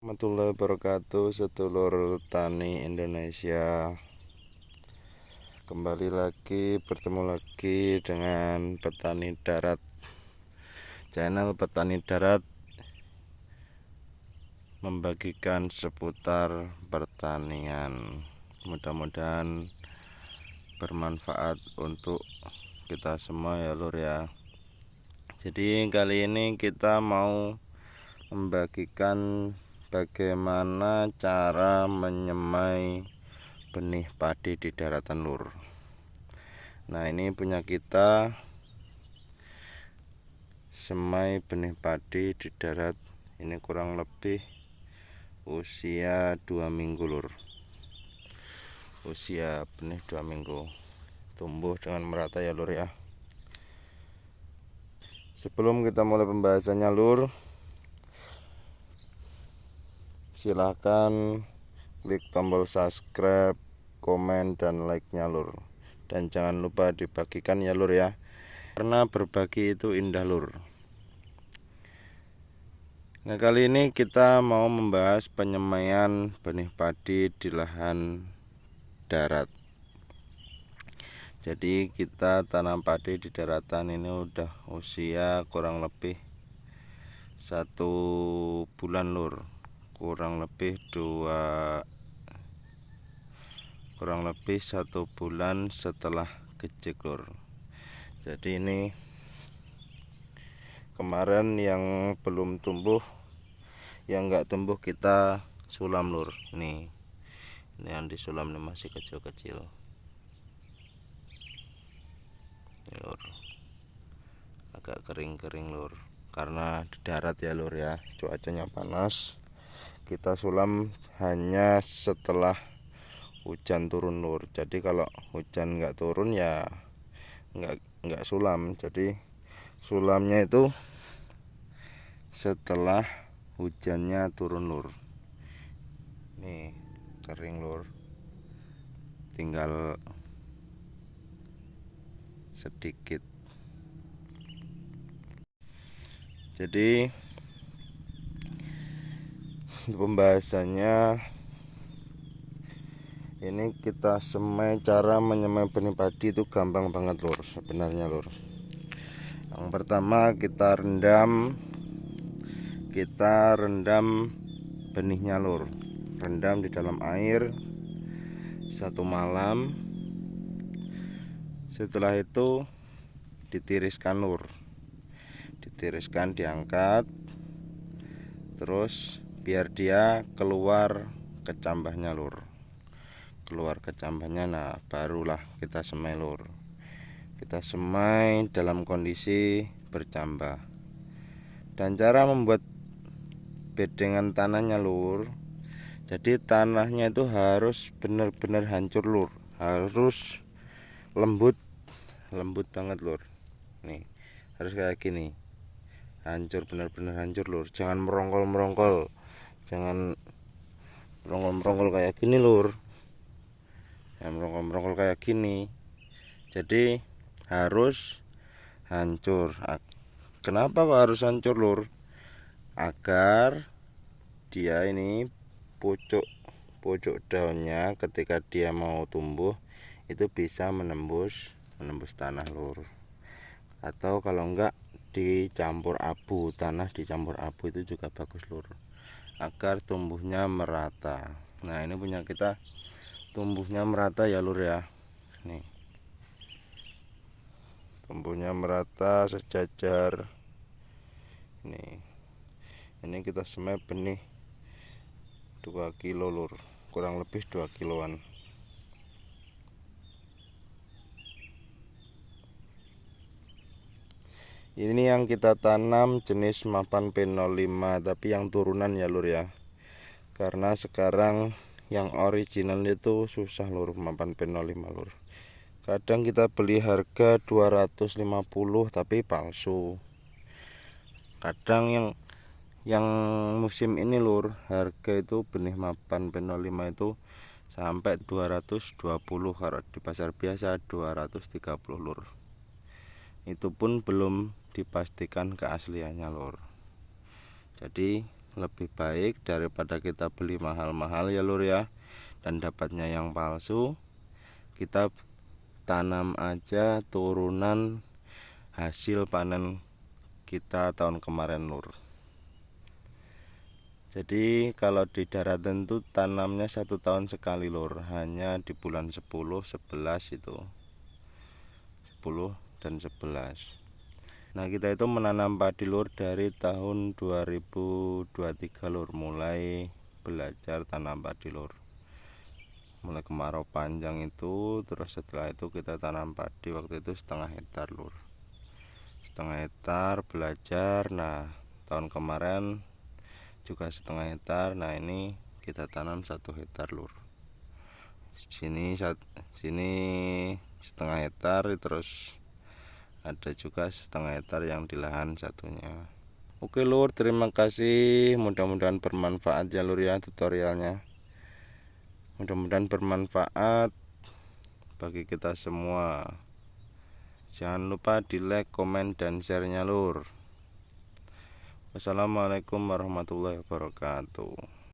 Warahmatullahi wabarakatuh, sedulur tani Indonesia. Kembali lagi, bertemu lagi dengan Petani Darat, channel Petani Darat membagikan seputar pertanian. Mudah-mudahan bermanfaat untuk kita semua ya lur ya. Jadi kali ini kita mau membagikan bagaimana cara menyemai benih padi di daratan lur. Nah, ini punya kita semai benih padi di darat. Ini kurang lebih usia 2 minggu lur. Usia benih 2 minggu. Tumbuh dengan merata ya lur ya. Sebelum kita mulai pembahasannya lur, silahkan klik tombol subscribe, komen, dan like-nya lur. Dan jangan lupa dibagikan ya lur ya, karena berbagi itu indah lur. Nah, kali ini kita mau membahas penyemaian benih padi di lahan darat. Jadi kita tanam padi di daratan ini udah usia kurang lebih 1 bulan lur, kurang lebih 1 bulan setelah gejek lur. Jadi ini kemarin yang belum tumbuh, yang enggak tumbuh kita sulam lur. Nih, ini yang disulam nih masih kecil-kecil lur, agak kering-kering lur, karena di darat ya lur ya, cuacanya panas. Kita sulam hanya setelah hujan turun lur. Jadi kalau hujan nggak turun ya nggak sulam. Jadi sulamnya itu setelah hujannya turun lur. Nih kering lur, tinggal sedikit. Jadi pembahasannya ini kita semai, cara menyemai benih padi itu gampang banget lur sebenarnya lur. Yang pertama kita rendam benihnya lur. Rendam di dalam air 1 malam. Setelah itu ditiriskan lur. Ditiriskan, diangkat, terus biar dia keluar kecambahnya lur. Keluar kecambahnya, nah barulah kita semai lur. Kita semai dalam kondisi bercambah. Dan cara membuat bedengan tanahnya lur, jadi tanahnya itu harus benar-benar hancur lur, harus lembut banget lur. Nih harus kayak gini, hancur, benar-benar hancur lur. Jangan merongkol kayak gini lur. Jangan merongkol kayak gini. Jadi harus hancur. Kenapa kok harus hancur lur? Agar dia ini pucuk daunnya ketika dia mau tumbuh itu bisa menembus tanah lur. Atau kalau enggak dicampur abu, tanah dicampur abu itu juga bagus lur, agar tumbuhnya merata. Nah, ini punya kita tumbuhnya merata ya lur ya. Nih, tumbuhnya merata sejajar. Ini kita semai benih 2 kilo lur, kurang lebih 2 kiloan. Ini yang kita tanam jenis Mapan P05, tapi yang turunan ya lur ya. Karena sekarang yang original itu susah lur, Mapan P05 lur. Kadang kita beli harga 250 tapi palsu. Kadang yang musim ini lur, harga itu benih Mapan P05 itu sampai 220, kalau di pasar biasa 230 lur. Itu pun belum dipastikan keasliannya lur. Jadi lebih baik daripada kita beli mahal-mahal ya lur ya, dan dapatnya yang palsu. Kita tanam aja turunan hasil panen kita tahun kemarin lur. Jadi kalau di daratan itu tanamnya 1 tahun sekali lur, hanya di bulan 10, 11 itu 10 dan 11. Nah kita itu menanam padi lur dari tahun 2023 lur, mulai belajar tanam padi lur. Mulai kemarau panjang itu, terus setelah itu kita tanam padi waktu itu 1,5 hektar lur. 1,5 hektar belajar. Nah tahun kemarin juga 1,5 hektar. Nah ini kita tanam 1 hektar lur. Sini 1,5 hektar, terus ada juga 1,5 hektar yang di lahan satunya. Oke lur, terima kasih, mudah-mudahan bermanfaat ya lur ya tutorialnya. Mudah-mudahan bermanfaat bagi kita semua. Jangan lupa di like, komen, dan share-nya lur. Wassalamualaikum warahmatullahi wabarakatuh.